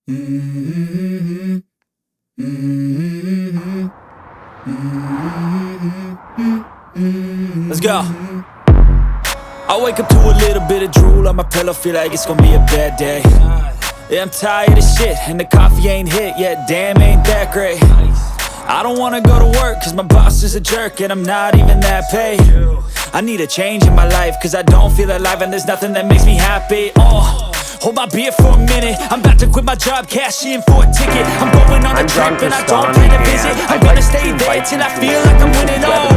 Let's go. I wake up to a little bit of drool on my pillow, feel like it's gonna be a bad day. Yeah, I'm tired of shit, and the coffee ain't hit yet, damn, ain't that great. I don't wanna go to work, cause my boss is a jerk, and I'm not even that paid. I need a change in my life, cause I don't feel alive, and there's nothing that makes me happy. Hold my beer for a minute, I'm about to quit my job, cash in for a ticket. I'm going on a trip and I don't plan to visit. I'm gonna stay there till I feel like I'm winning all.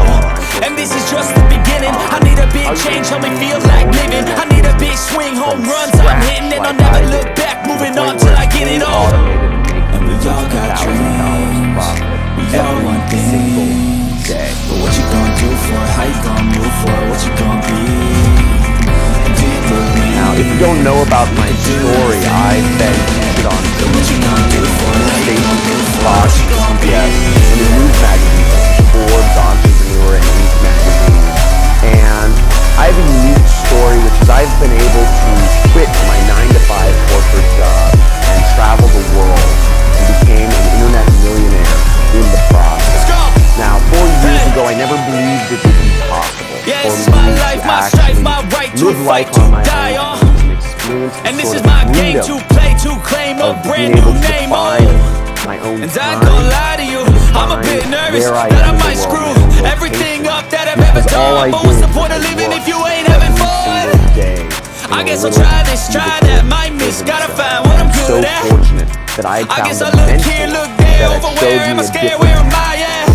And this is just the beginning. I need a big change, help me feel like living. I need a big swing, home runs I'm hitting, and I'll never look back, moving on till I get it all. And we all got dreams, we all want things, but what you gonna do for it? How you gonna move for it? What you gonna be? Now, if you don't know about my story, I've been featured on station, Fox, CBS, and the news magazines like Forbes, Entrepreneur, and Inc. magazine. And I have a unique story, which is I've been able to quit my 9-to-5 corporate job and travel the world and became an internet millionaire in the process. Now, 4 years ago, I never believed it would be possible. Yeah, this is my life, my strife, my right to fight, to die on. And this is my game to play, to claim a brand new name on. And I ain't gonna lie to you, I'm a bit nervous that I might screw everything up that I've ever done. But what's the point of living if you ain't having fun? I guess I'll try this, try that, might miss, gotta find what I'm good at. I guess I look here, look there, over where am I scared, where am I at?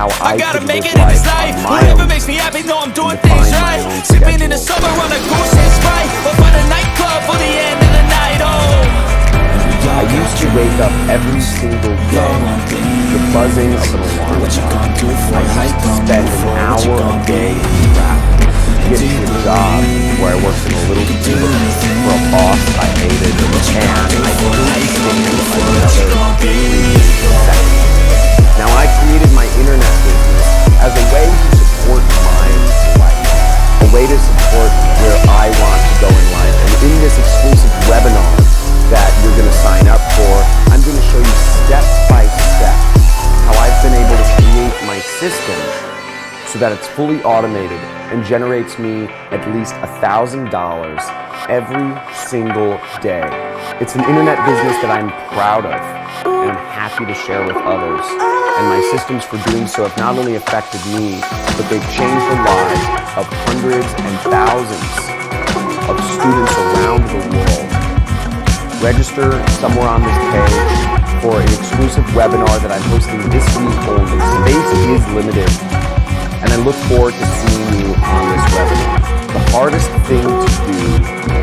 I gotta make it in this life. Whatever makes me happy, know I'm doing things right. Sipping in the summer on a goose and Sprite, or find a nightclub for the end of the night. I used to wake up every single day to the buzzing of an alarm clock. I used to spend an hour a day getting to a job where I worked in a little theater for a boss I hated, and I couldn't stand another 3 seconds. Now, I created my internet business as a way to support my life, a way to support where I want to go in life. And in this exclusive webinar that you're going to sign up for, I'm going to show you step by step how I've been able to create my system so that it's fully automated and generates me at least $1,000 every single day. It's an internet business that I'm proud of and I'm happy to share with others. And my systems for doing so have not only affected me, but they've changed the lives of hundreds and thousands of students around the world. Register somewhere on this page for an exclusive webinar that I'm hosting this week only. Space is limited, and I look forward to seeing you on this webinar. The hardest thing to do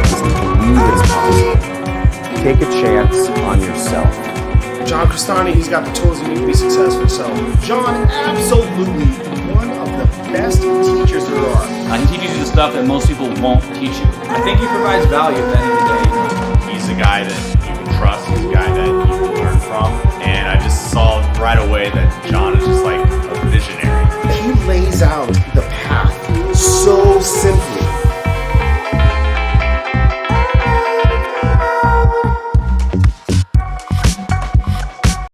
is to believe it's possible. Take a chance on yourself. John Crestani, he's got the tools you need to be successful. So, John, absolutely one of the best teachers there are. He teaches you the stuff that most people won't teach you. I think he provides value at the end of the day. He's a guy that you can trust. He's a guy that you can learn from. And I just saw right away that John is just like